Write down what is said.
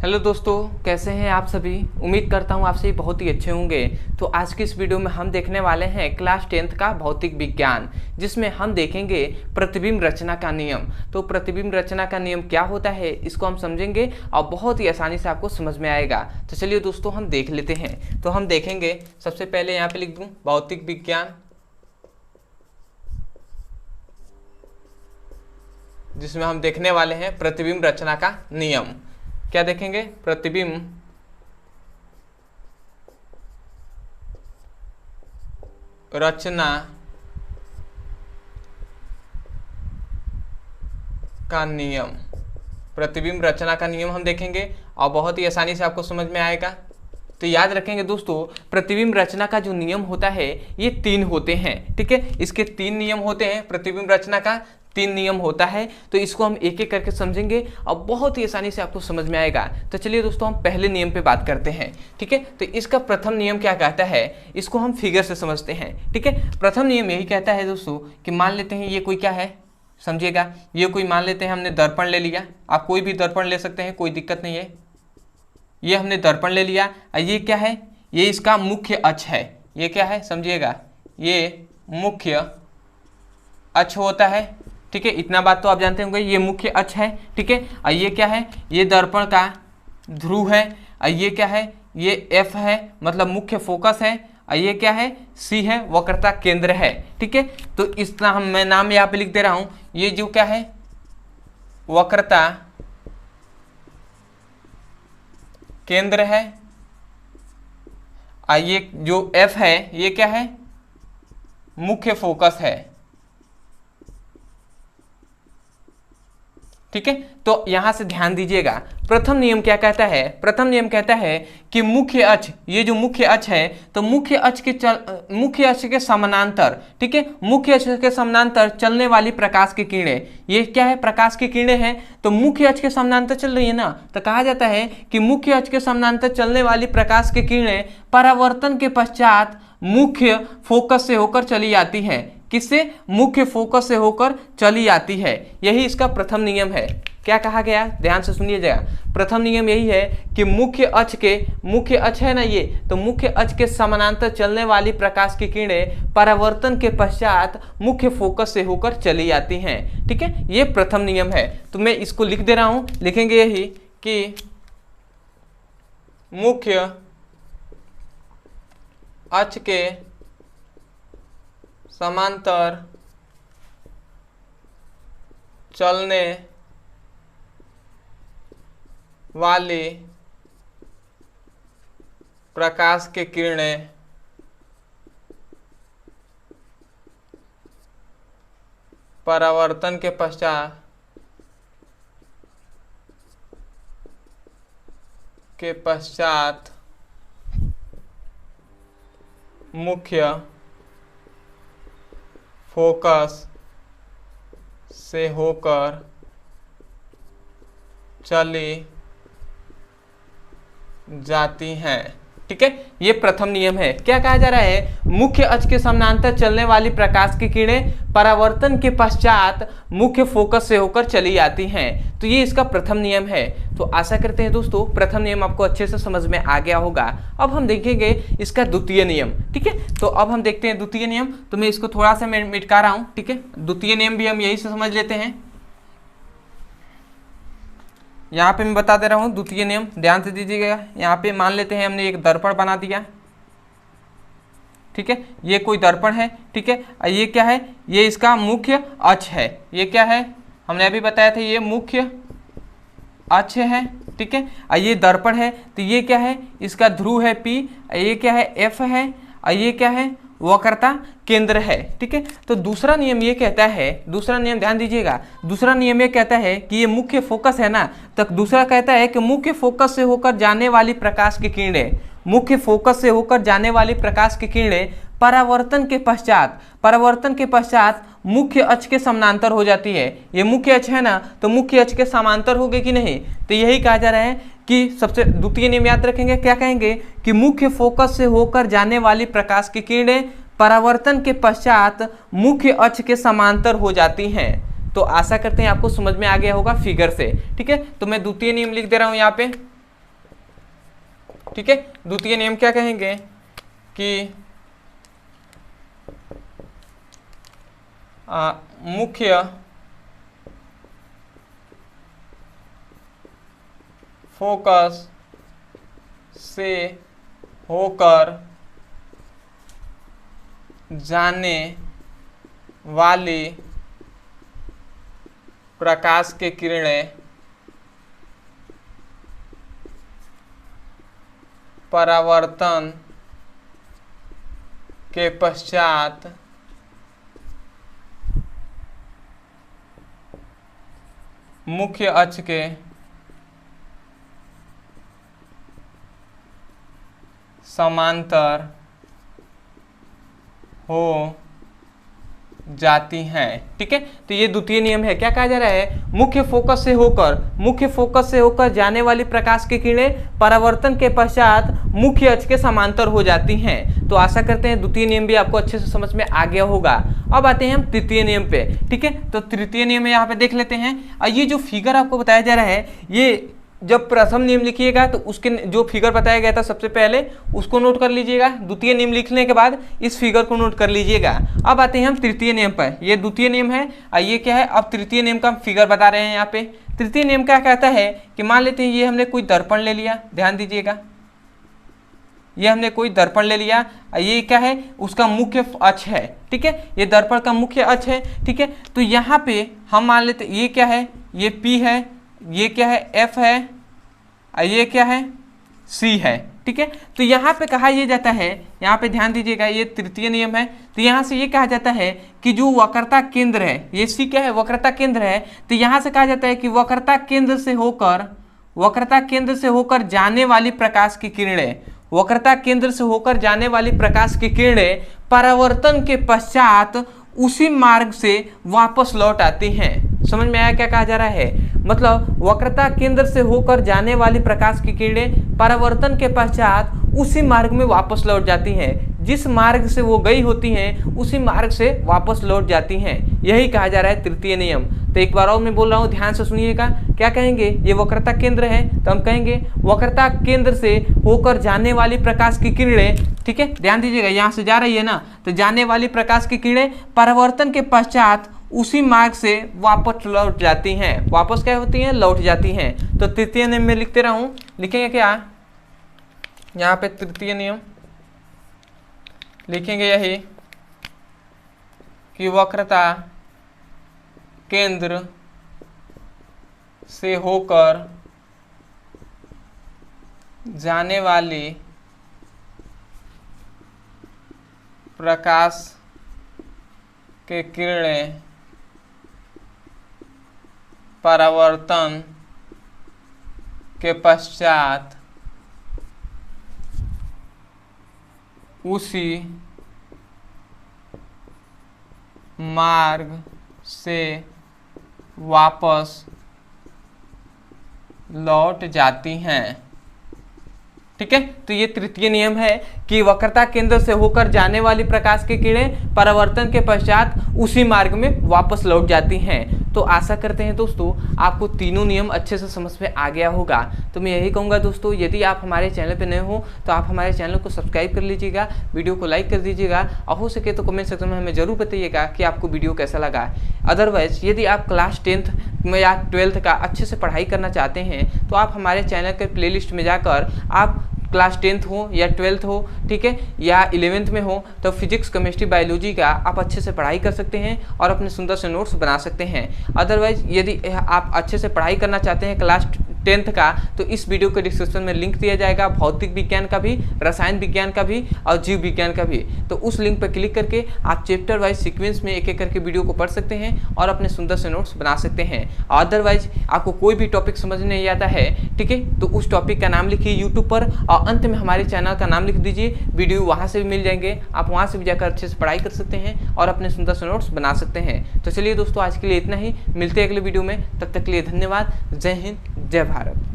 Hello दोस्तों, कैसे हैं आप सभी। उम्मीद करता हूं आप सभी बहुत ही अच्छे होंगे। तो आज की इस वीडियो में हम देखने वाले हैं क्लास 10th का भौतिक विज्ञान, जिसमें हम देखेंगे प्रतिबिंब रचना का नियम। तो प्रतिबिंब रचना का नियम क्या होता है, इसको हम समझेंगे और बहुत ही आसानी से आपको समझ में आएगा। तो चलिए दोस्तों हम देख लेते हैं। तो हम देखेंगे, सबसे पहले यहाँ पे लिख दूँ भौतिक विज्ञान, जिसमें हम देखने वाले हैं प्रतिबिंब रचना का नियम। क्या देखेंगे? प्रतिबिंब रचना का नियम। प्रतिबिंब रचना का नियम हम देखेंगे और बहुत ही आसानी से आपको समझ में आएगा। तो याद रखेंगे दोस्तों, प्रतिबिंब रचना का जो नियम होता है ये 3 होते हैं। ठीक है, इसके 3 नियम होते हैं। प्रतिबिंब रचना का 3 नियम होता है। तो इसको हम एक एक करके समझेंगे और बहुत ही आसानी से आपको समझ में आएगा। तो चलिए दोस्तों हम पहले नियम पे बात करते हैं। ठीक है, तो इसका प्रथम नियम क्या कहता है, इसको हम फिगर से समझते हैं। ठीक है, प्रथम नियम यही कहता है दोस्तों कि मान लेते हैं ये कोई क्या है, समझिएगा, ये कोई मान लेते हैं हमने दर्पण ले लिया। आप कोई भी दर्पण ले सकते हैं, कोई दिक्कत नहीं है। ये हमने दर्पण ले लिया और ये क्या है, ये इसका मुख्य अक्ष है। ये क्या है समझिएगा, ये मुख्य अक्ष होता है। ठीक है, इतना बात तो आप जानते होंगे, ये मुख्य अक्ष है। ठीक है, और ये क्या है, ये दर्पण का ध्रुव है। और ये क्या है, ये एफ है, मतलब मुख्य फोकस है। और ये क्या है, सी है, वक्रता केंद्र है। ठीक है, तो इस तरह मैं नाम यहाँ पे लिख दे रहा हूँ। ये जो क्या है, वक्रता केंद्र है। और ये जो एफ है ये क्या है, मुख्य फोकस है। ठीक है, तो यहां से ध्यान दीजिएगा, प्रथम नियम क्या कहता है। प्रथम नियम कहता है कि मुख्य अक्ष, ये जो मुख्य अक्ष है, तो मुख्य अक्ष के समानांतर, ठीक है, मुख्य अक्ष के समानांतर चलने वाली प्रकाश की किरणें, ये क्या है, प्रकाश की किरणें हैं। तो मुख्य अक्ष के समानांतर चल रही है ना, तो कहा जाता है कि मुख्य अक्ष के समानांतर चलने वाली प्रकाश की किरणें परावर्तन के पश्चात मुख्य फोकस से होकर चली आती हैं। किससे? मुख्य फोकस से होकर चली आती है। यही इसका प्रथम नियम है। क्या कहा गया, ध्यान से सुनिएगा। प्रथम नियम यही है कि मुख्य अक्ष है ना ये, तो मुख्य अक्ष के समानांतर चलने वाली प्रकाश की किरणें परावर्तन के पश्चात मुख्य फोकस से होकर चली आती हैं। ठीक है, ये प्रथम नियम है। तो मैं इसको लिख दे रहा हूं, लिखेंगे यही कि मुख्य अक्ष के समांतर चलने वाली प्रकाश की किरणें परावर्तन के पश्चात मुख्य फोकस से होकर चली जाती हैं। ठीक है, ये प्रथम नियम है। क्या कहा जा रहा है, मुख्य अक्ष के समानांतर चलने वाली प्रकाश की किरणें परावर्तन के पश्चात मुख्य फोकस से होकर चली आती हैं। तो ये इसका प्रथम नियम है। तो आशा करते हैं दोस्तों प्रथम नियम आपको अच्छे से समझ में आ गया होगा। अब हम देखेंगे इसका द्वितीय नियम। ठीक है, तो अब हम देखते हैं द्वितीय नियम। तो मैं इसको थोड़ा सा मैं मिटका रहा हूं। ठीक है, द्वितीय नियम भी हम यही से समझ लेते हैं। यहाँ पे मैं बता दे रहा हूँ द्वितीय नियम, ध्यान से दीजिएगा। यहाँ पे मान लेते हैं हमने एक दर्पण बना दिया। ठीक है, ये कोई दर्पण है। ठीक है, ये क्या है, ये इसका मुख्य अक्ष है। ये क्या है, हमने अभी बताया था, ये मुख्य अक्ष है। ठीक है, ये दर्पण है। तो ये क्या है, इसका ध्रुव है P, ये क्या है, F है, और ये क्या है, वक्रता केंद्र है। ठीक है, तो दूसरा नियम ये कहता है, दूसरा नियम ध्यान दीजिएगा, दूसरा नियम ये कहता है कि ये मुख्य फोकस है ना, तो दूसरा कहता है कि मुख्य फोकस से होकर जाने वाली प्रकाश की किरणें, मुख्य फोकस से होकर जाने वाली प्रकाश की किरणें परावर्तन के पश्चात मुख्य अक्ष के समानांतर हो जाती है। ये मुख्य अक्ष है ना, तो मुख्य अक्ष के समांतर हो गए कि नहीं। तो यही कहा जा रहा है कि सबसे द्वितीय नियम याद रखेंगे, क्या कहेंगे कि मुख्य फोकस से होकर जाने वाली प्रकाश की किरणें परावर्तन के पश्चात मुख्य अक्ष के समांतर हो जाती हैं। तो आशा करते हैं आपको समझ में आ गया होगा फिगर से। ठीक है, तो मैं द्वितीय नियम लिख दे रहा हूं यहाँ पे। ठीक है, द्वितीय नियम क्या कहेंगे कि मुख्य फोकस से होकर जाने वाली प्रकाश की किरणें परावर्तन के पश्चात मुख्य अक्ष के समांतर हो जाती हैं। ठीक है, तो ये द्वितीय नियम है। क्या कहा जा रहा है, मुख्य फोकस से होकर जाने वाली प्रकाश की किरणें परावर्तन के पश्चात मुख्य अक्ष के समांतर हो जाती हैं। तो आशा करते हैं द्वितीय नियम भी आपको अच्छे से समझ में आ गया होगा। अब आते हैं हम तृतीय नियम पे। ठीक है, तो तृतीय नियम यहाँ पे देख लेते हैं। ये जो फिगर आपको बताया जा रहा है, ये जब प्रथम नियम लिखिएगा तो उसके जो फिगर बताया गया था सबसे पहले उसको नोट कर लीजिएगा। द्वितीय नियम लिखने के बाद इस फिगर को नोट कर लीजिएगा। अब आते हैं हम तृतीय नियम पर। ये द्वितीय नियम है और ये क्या है, अब तृतीय नियम का फिगर बता रहे हैं यहाँ पे। तृतीय नियम क्या कहता है कि मान लेते हैं ये हमने कोई दर्पण ले लिया, ध्यान दीजिएगा, ये हमने कोई दर्पण ले लिया, ये क्या है, उसका मुख्य अक्ष है। ठीक है, ये दर्पण का मुख्य अक्ष है। ठीक है, तो यहाँ पे हम मान लेते ये क्या है, ये P है, ये क्या है, F है, और ये क्या है, C है। ठीक है, तो यहाँ पे कहा यह जाता है, यहाँ पे ध्यान दीजिएगा, ये तृतीय नियम है। तो यहाँ से ये कहा जाता है कि जो वक्रता केंद्र है, ये C क्या है, वक्रता केंद्र है। तो यहाँ से कहा जाता है कि वक्रता केंद्र से होकर जाने वाली प्रकाश की किरणें, वक्रता केंद्र से होकर जाने वाली प्रकाश की किरणें परावर्तन के पश्चात उसी मार्ग से वापस लौट आती हैं। समझ में आया क्या कहा जा रहा है, मतलब वक्रता केंद्र से होकर जाने वाली प्रकाश की किरणें परावर्तन के पश्चात उसी मार्ग में वापस लौट जाती हैं, जिस मार्ग से वो गई होती हैं उसी मार्ग से वापस लौट जाती हैं। यही कहा जा रहा है तृतीय नियम। तो एक बार और मैं बोल रहा हूँ, ध्यान से सुनिएगा। क्या कहेंगे, ये वक्रता केंद्र है तो हम कहेंगे वक्रता केंद्र से होकर जाने वाली प्रकाश की किरणें, ठीक है, ध्यान दीजिएगा, यहाँ से जा रही है ना, तो जाने वाली प्रकाश की किरणें परावर्तन के पश्चात उसी मार्ग से वापस लौट जाती हैं। वापस क्या होती हैं, लौट जाती हैं। तो तृतीय नियम में लिखते रहूँ, लिखेंगे क्या, यहाँ पे तृतीय नियम लिखेंगे यही कि वक्रता केंद्र से होकर जाने वाली प्रकाश के किरणें परावर्तन के पश्चात उसी मार्ग से वापस लौट जाती हैं। ठीक है, तो ये तृतीय नियम है कि वक्रता केंद्र से होकर जाने वाली प्रकाश की किरणें परावर्तन के पश्चात उसी मार्ग में वापस लौट जाती हैं। तो आशा करते हैं दोस्तों आपको तीनों नियम अच्छे से समझ में आ गया होगा। तो मैं यही कहूँगा दोस्तों, यदि आप हमारे चैनल पर नए हो तो आप हमारे चैनल को सब्सक्राइब कर लीजिएगा, वीडियो को लाइक कर दीजिएगा और हो सके तो कमेंट सेक्शन में हमें जरूर बताइएगा कि आपको वीडियो कैसा लगा। अदरवाइज यदि आप क्लास 10th में या 12th का अच्छे से पढ़ाई करना चाहते हैं तो आप हमारे चैनल के प्लेलिस्ट में जाकर आप क्लास 10th हो या 12th हो, ठीक है, या 11th में हो, तो फिजिक्स, केमिस्ट्री, बायोलॉजी का आप अच्छे से पढ़ाई कर सकते हैं और अपने सुंदर से नोट्स बना सकते हैं। अदरवाइज यदि आप अच्छे से पढ़ाई करना चाहते हैं क्लास 10th का, तो इस वीडियो के डिस्क्रिप्शन में लिंक दिया जाएगा, भौतिक विज्ञान का भी, रसायन विज्ञान का भी और जीव विज्ञान का भी। तो उस लिंक पर क्लिक करके आप चैप्टर वाइज सीक्वेंस में एक एक करके वीडियो को पढ़ सकते हैं और अपने सुंदर से नोट्स बना सकते हैं। अदरवाइज आपको कोई भी टॉपिक समझ नहीं आता है, ठीक है, तो उस टॉपिक का नाम लिखिए यूट्यूब पर और अंत में हमारे चैनल का नाम लिख दीजिए, वीडियो वहाँ से भी मिल जाएंगे, आप वहाँ से भी जाकर अच्छे से पढ़ाई कर सकते हैं और अपने सुंदर से नोट्स बना सकते हैं। तो चलिए दोस्तों आज के लिए इतना ही, मिलते हैं अगले वीडियो में, तब तक के लिए धन्यवाद। जय हिंद, जय भारत।